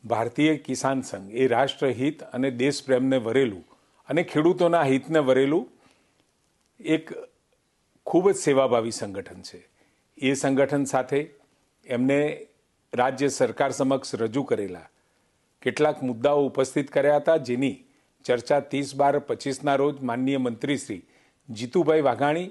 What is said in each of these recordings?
ભારતીય કિસાન સંઘ એ રાષ્ટ્રહિત અને દેશપ્રેમને વરેલું અને ખેડૂતોના હિતને વરેલું એક ખૂબ જ સેવાભાવી સંગઠન છે. એ સંગઠન સાથે એમને રાજ્ય સરકાર સમક્ષ રજૂ કરેલા કેટલાક મુદ્દાઓ ઉપસ્થિત કર્યા હતા, જેની ચર્ચા 30/12/25ના રોજ માનનીય મંત્રી શ્રી જીતુભાઈ વાઘાણી,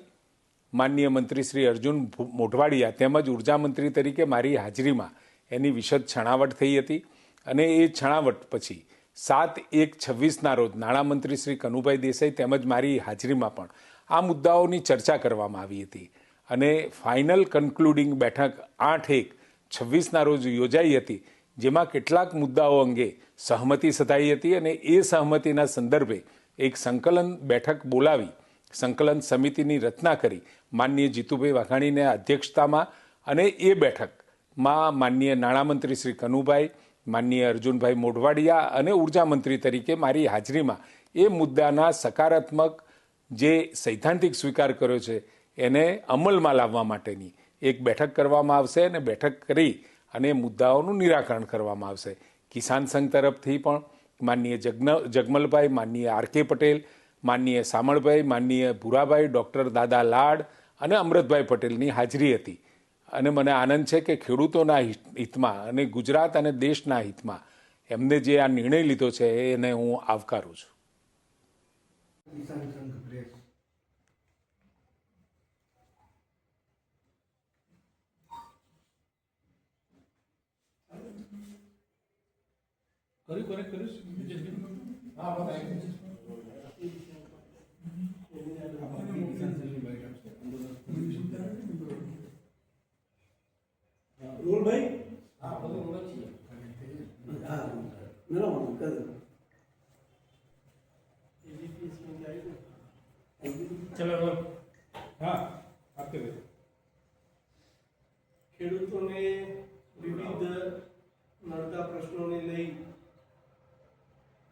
માનનીય મંત્રી શ્રી અર્જુન મોઢવાડિયા તેમજ ઉર્જા મંત્રી તરીકે મારી હાજરીમાં એની વિશદ છણાવટ થઈ હતી. અને એ છણાવટ પછી 7/1/26ના રોજ નાણામંત્રી શ્રી કનુભાઈ દેસાઈ તેમજ મારી હાજરીમાં પણ આ મુદ્દાઓની ચર્ચા કરવામાં આવી હતી. અને ફાઇનલ કન્ક્લુડિંગ બેઠક 8/1/26ના રોજ યોજાઈ હતી, જેમાં કેટલાક મુદ્દાઓ અંગે સહમતિ સધાઈ હતી. અને એ સહમતિના સંદર્ભે એક સંકલન બેઠક બોલાવી સંકલન સમિતિની રચના કરી માનનીય જીતુભાઈ વાઘાણીના અધ્યક્ષતામાં. અને એ બેઠકમાં માનનીય નાણામંત્રી શ્રી કનુભાઈ, માનનીય અર્જુનભાઈ મોઢવાડિયા અને ઉર્જા મંત્રી તરીકે મારી હાજરીમાં એ મુદ્દાના સકારાત્મક જે સૈદ્ધાંતિક સ્વીકાર કર્યો છે એને અમલમાં લાવવા માટેની એક બેઠક કરવામાં આવશે. અને બેઠક કરી અને મુદ્દાઓનું નિરાકરણ કરવામાં આવશે. કિસાન સંઘ તરફથી પણ માનનીય જગમલભાઈ, માનનીય આર.કે. પટેલ, માનનીય સામળભાઈ, માનનીય ભૂરાભાઈ, ડૉક્ટર દાદા લાડ અને અમૃતભાઈ પટેલની હાજરી હતી. અને મને આનંદ છે કે ખેડૂતોના હિતમાં અને ગુજરાત અને દેશના હિતમાં એમને જે આ નિર્ણય લીધો છે એને હું આવકારું છું. ખેડૂતોને વિવિધ નડતા પ્રશ્નોને લઈ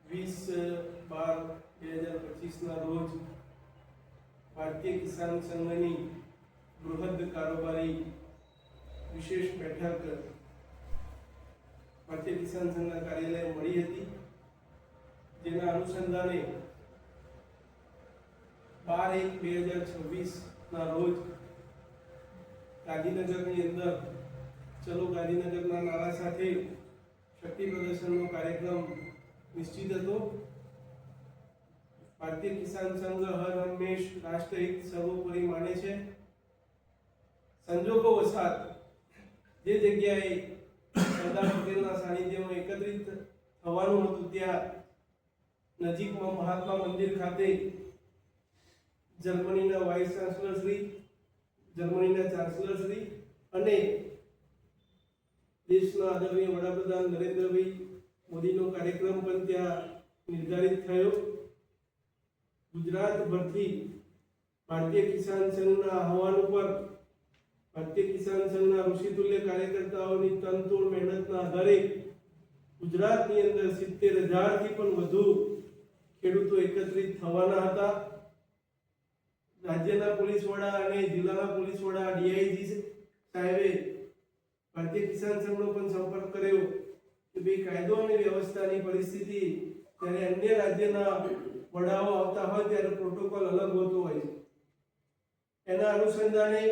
20/12/2025ના રોજ ભારતીય કિસાન સંઘની બૃહદ કારોબારી વિશેષ બેઠક ભારતીય કિસાન સંઘના કાર્યાલય મળી હતી, જેના અનુસંધાને 12/1/2026ના રોજ ગાંધીનગરની અંદર ચલો ગાંધીનગરના નારા સાથે શક્તિ પ્રદર્શનનો કાર્યક્રમ નિશ્ચિત હતો. ભારતીય કિસાન સંઘ હર હંમેશ રાષ્ટ્રહિત સર્વોપરી માને છે. સંજોગો વસાત જે જગ્યાએ સરદાર પટેલના સાનિધ્યમાં એકત્રિત થવાનું હતું ત્યાં નજીકમાં મહાત્મા મંદિર ખાતે જર્મનીના વાઇસ ચાન્સલર શ્રી, જર્મનીના ચાન્સલર શ્રી અને દેશના આદરણીય વડાપ્રધાન નરેન્દ્રભાઈ મોદીનો કાર્યક્રમ પણ ત્યાં નિર્ધારિત થયો. ગુજરાતભરથી ભારતીય કિસાન સંઘના આહવાન ઉપર ભારતીય કિસાન સંઘના ઋષિતુલ્ય કાર્યકર્તાઓની તનતોડ મહેનતના આધારે ગુજરાતની અંદર 70,000થી પણ વધુ ખેડૂતો એકત્રિત થવાના હતા. રાજ્યના પોલીસ વડા અને જિલ્લાના પોલીસ વડા ડીઆઈજી સાહેબે ભારતીય કિસાન સંઘનો પણ સંપર્ક કર્યો કે ભાઈ કાયદો અને વ્યવસ્થાની પરિસ્થિતિ ત્યારે અન્ય રાજ્યના વડાઓ આવતા હોય ત્યારે પ્રોટોકોલ અલગ હોતો હોય છે. એના અનુસંધાને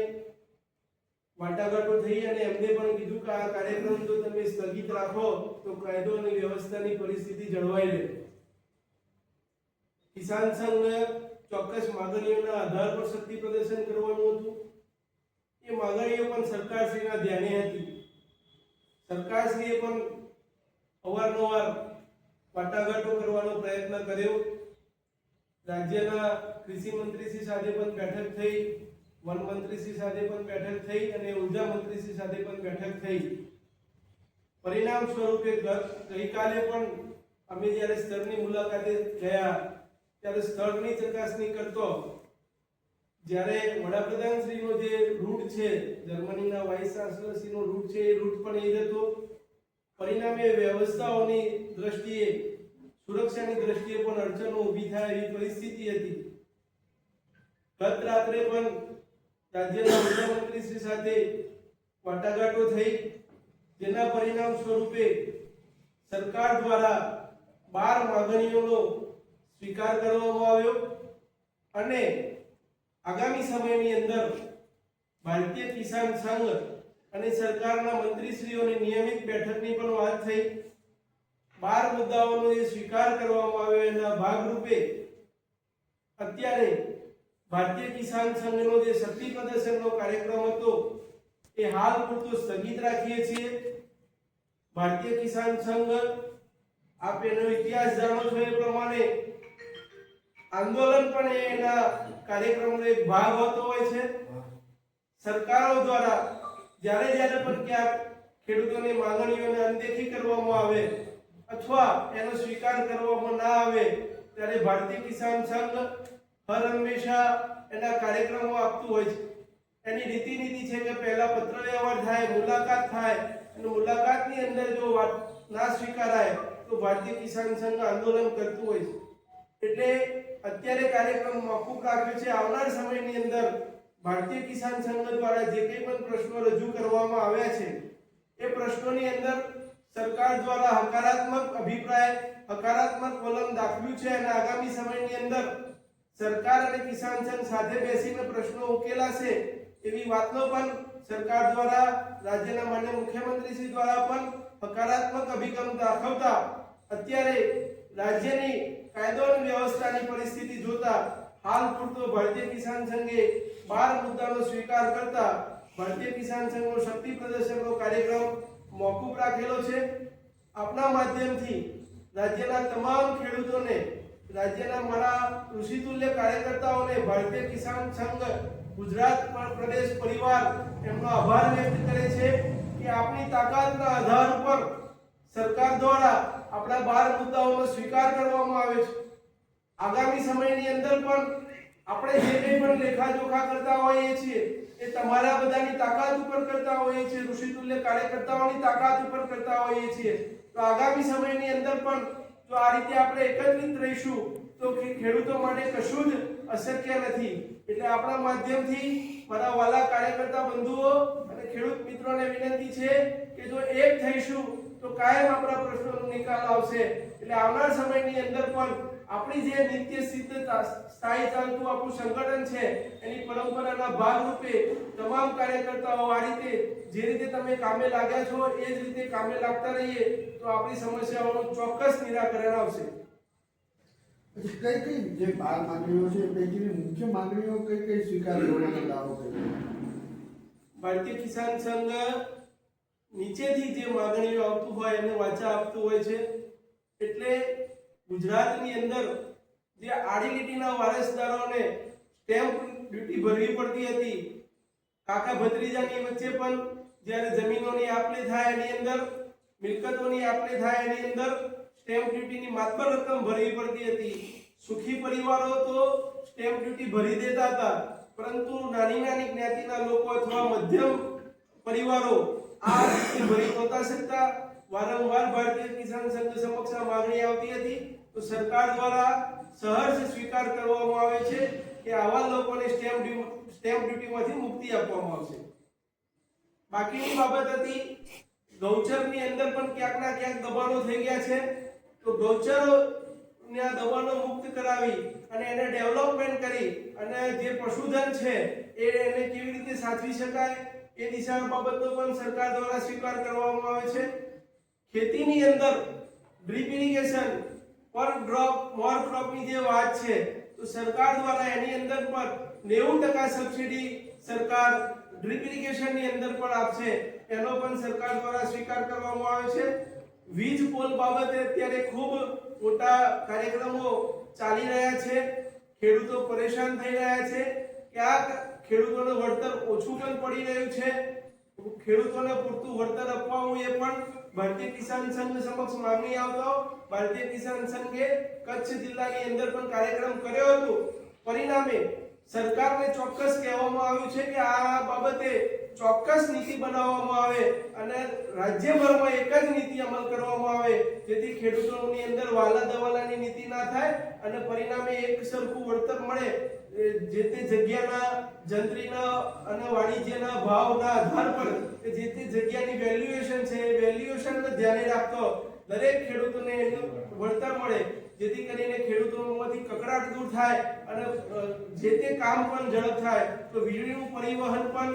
વાટાઘાટો થઈ અને એમને પણ કીધું કે આ કાર્યક્રમ જો તમે સ્થગિત રાખો તો કાયદો અને વ્યવસ્થાની પરિસ્થિતિ જળવાઈ રહે. કિસાન સંઘને ચોક્કસ માંગણીઓના આધાર પર શક્તિ પ્રદર્શન કરવાનું હતું. એ માંગણીઓ પણ સરકારશ્રીના ધ્યાને હતી. સરકારશ્રીએ પણ અવારનવાર વાટાઘાટો કરવાનો પ્રયત્ન કર્યો. રાજ્યના કૃષિ મંત્રીશ્રી સાથે પણ બેઠક થઈ, વન મંત્રીશ્રી સાથે પણ બેઠક થઈ અને ઉર્જા મંત્રીશ્રી સાથે પણ બેઠક થઈ. પરિણામ સ્વરૂપે ગઈકાલે પણ અમે જ્યારે સ્થળની મુલાકાતે ગયા ત્યારે સ્થળની ચકાસણી કરતો જ્યારે વડાપ્રધાનશ્રીનો જે રૂટ છે, જર્મનીના વાઇસ ચાન્સલરશ્રીનો રૂટ છે, એ રૂટ પણ એ જ હતો. પરિણામે વ્યવસ્થાઓની દ્રષ્ટિએ, સુરક્ષાની દ્રષ્ટિએ પણ અડચણો ઊભી થાય એવી પરિસ્થિતિ હતી. ગત રાત્રે પણ રાજ્યના મુખ્યમંત્રીશ્રી સાથે વાટાઘાટો થઈ, જેના પરિણામ સ્વરૂપે સરકાર દ્વારા 12 માંગણીઓનો સ્વીકાર કરવામાં આવ્યો અને આગામી સમયની અંદર ભારતીય કિસાન સંઘ અને સરકારના મંત્રીશ્રીઓની નિયમિત બેઠકની પણ વાત થઈ. 12 મુદ્દાઓનો જે સ્વીકાર કરવામાં આવ્યો એના ભાગરૂપે અત્યારે ભારતીય કિસાન સંઘનો જે શક્તિ પ્રદર્શનનો કાર્યક્રમ હતો એ હાલ પૂરતો સ્થગિત રાખીએ છીએ. ભારતીય કિસાન સંઘ, આપ એનો ઇતિહાસ જાણો છો એ પ્રમાણે આંદોલન પણ એના કાર્યક્રમનો એક ભાગ હોતો હોય છે. સરકારો દ્વારા જ્યારે પણ ક્યાંક ખેડૂતોની માંગણીઓને અનદેખી કરવામાં આવે અથવા એનો સ્વીકાર કરવામાં ના આવે ત્યારે ભારતીય કિસાન સંઘ હર હંમેશા એના કાર્યક્રમો આપતું હોય છે. એની રીતિ નીતિ છે કે પહેલા પત્ર વ્યવહાર થાય, મુલાકાત થાય અને મુલાકાતની અંદર જો વાત ના સ્વીકારાય તો ભારતીય કિસાન સંઘ આંદોલન કરતું હોય છે. એટલે અત્યારે કાર્યક્રમ મોકૂફ રાખ્યો છે. આવનાર સમયની અંદર ભારતીય કિસાન સંઘ દ્વારા જે કંઈ પણ પ્રશ્નો રજૂ કરવામાં આવ્યા છે એ પ્રશ્નોની અંદર સરકાર દ્વારા હકારાત્મક અભિપ્રાય, હકારાત્મક વલણ દાખવ્યું છે અને આગામી સમયની અંદર સરકાર અને કિસાન સંઘ સાથે બેસીને પ્રશ્નો ઉકેલાશે એવી વાતનો પણ સરકાર દ્વારા, રાજ્યના માનનીય મુખ્યમંત્રીશ્રી દ્વારા પણ હકારાત્મક અભિગમ દાખવતા અત્યારે રાજ્યની કાયદો અને વ્યવસ્થાની પરિસ્થિતિ જોતા હાલ પૂરતો ભારતીય કિસાન સંઘે 12 મુદ્દાનો સ્વીકાર કરતા ભારતીય કિસાન સંઘનો શક્તિ પ્રદર્શનનો કાર્યક્રમ મોકૂફ રાખેલો છે. આપના માધ્યમથી રાજ્યના તમામ ખેડૂતોને, રાજ્યના મારા ઋષિતુલ્ય કાર્યકર્તાઓને ભારતીય કિસાન સંઘ ગુજરાત પ્રદેશ પરિવાર એમનો આભાર વ્યક્ત કરે છે કે આપની તાકાતના આધાર ઉપર સરકાર દ્વારા આપણા 12 મુદ્દાઓનો સ્વીકાર કરવામાં આવે છે. આગામી સમયની અંદર પણ આપણે જે કંઈ પણ લેખાજોખા કરતા હોઈએ છીએ એ તમારા બધાની તાકાત ઉપર કરતા હોઈએ છીએ, ઋષિતુલ્ય કાર્યકર્તાઓની તાકાત ઉપર કરતા હોઈએ છીએ. તો આગામી સમયની અંદર પણ જો આ રીતે આપણે એકત્રિત રહીશું તો ખેડૂતો માટે કશું જ અશક્ય નથી. એટલે આપણા માધ્યમથી મારા વાલા કાર્યકર્તા બંધુઓ અને ખેડૂત મિત્રોને વિનંતી છે કે જો એક થઈશું તો કાયમ આપણા પ્રશ્નોનો નિકાલ આવશે. એટલે આવનાર સમયની અંદર પણ આપણી જે નિત્ય સિદ્ધ સ્થાયી ચાલતું આપણું સંગઠન છે એની પરંપરાના ભાગરૂપે તમામ કાર્યકર્તાઓ આ રીતે જે રીતે તમે કામે લાગ્યા છો એ જ રીતે કામે લાગતા રહીએ તો આપણી સમસ્યાઓનું ચોક્કસ નિરાકરણ આવશે. કઈ કઈ જે 12 માંગણીઓ છે એ પૈકીની મુખ્ય માંગણીઓ કઈ કઈ સ્વીકાર કરવાનો દાવો કર્યો? ભારતીય કિસાન સંઘ નીચેથી જે માંગણીઓ આવતું હોય એને વાચા આપતું હોય છે. એટલે ગુજરાતની અંદર જે આડી લીટીના વારસદારોને સ્ટેમ્પ ડ્યુટી ભરવી પડતી હતી, કાકા ભત્રીજાની વચ્ચે પણ જ્યારે જમીનોની આપ-લે થાય એની અંદર, મિલકતોની આપ-લે થાય એની અંદર સ્ટેમ્પ ડ્યુટીની માતબર રકમ ભરવી પડતી હતી. સુખી પરિવારો તો સ્ટેમ્પ ડ્યુટી ભરી દેતા હતા, પરંતુ નાની નાની જ્ઞાતિના લોકો અથવા મધ્યમ પરિવારો આ રીતે ભરી નહોતા શકતા. વારંવાર ભારતીય કિસાન સંઘ સમક્ષ આ માંગણી આવતી હતી તો સરકાર દ્વારા સહર્ષ સ્વીકાર કરવામાં આવે છે કે આવા લોકોને સ્ટેમ્પ ડ્યુટીમાંથી મુક્તિ આપવામાં આવશે. બાકીની બાબત હતી ગૌચરની અંદર પણ ક્યાંક ના ક્યાંક દબાણો થઈ ગયા છે તો ગૌચરોના દબાણો મુક્ત કરાવી અને એને ડેવલપમેન્ટ કરી અને જે પશુધન છે એને કેવી રીતે સાચવી શકાય એ દિશા બાબતનો પણ સરકાર દ્વારા સ્વીકાર કરવામાં આવે છે. ખેતીની અંદર ડ્રીપ ઇરિગેશન પર ડ્રોપ મોર ક્રોપની જે વાત છે તો સરકાર દ્વારા એની અંદર પણ 90% સબસિડી સરકાર ડ્રીપ ઇરિગેશનની અંદર પણ આપશે, એનો પણ સરકાર દ્વારા સ્વીકાર કરવામાં આવે છે. વીજ પોલ બાબતે અત્યારે ખૂબ મોટા કાર્યક્રમો ચાલી રહ્યા છે. ખેડૂતો પરેશાન થઈ રહ્યા છે. ક્યાંક ખેડૂતોને વળતર ઓછું પણ પડી રહ્યું છે. ખેડૂતોને પૂરતું વળતર અપાવવું એ પણ ભારતીય કિસાન સંઘ સમક્ષ માંગણી આવતો ભારતીય કિસાન સંઘે કચ્છ જિલ્લાની અંદર પણ કાર્યક્રમ કર્યો હતો. પરિણામે સરકારને ચોક્કસ કહેવામાં આવ્યું છે કે આ બાબતે ચોક્કસ નીતિ બનાવવામાં આવે અને રાજ્યભરમાં એક જ નીતિ અમલ કરવામાં આવે જેથી ખેડૂતોની અંદર વાલા દવાલાની નીતિ ના થાય અને પરિણામે એક સરખું વળતર મળે જે તે જગ્યાના જંત્રીના અને વાણિજ્યના ભાવના આધાર પર કે જે તે જગ્યાની વેલ્યુએશન છે એ વેલ્યુએશનને ધ્યાને રાખતો દરેક ખેડૂતોને એનું વળતર મળે, જેથી કરીને ખેડૂતોમાંથી કકડાટ દૂર થાય અને જે તે કામ પણ ઝડપ થાય. તો વીજળીનું પરિવહન પણ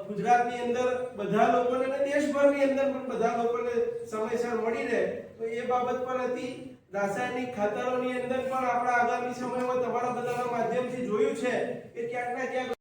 ગુજરાતની અંદર બધા લોકોને અને દેશભરની અંદર પણ બધા લોકોને સમયસર મળી રહે. તો એ બાબત પર હતી. રાસાયણિક ખાતરોની અંદર પણ આપણા આગામી સમયમાં તમારા બધાના માધ્યમથી જોયું છે કે ક્યાંક ના ક્યાંક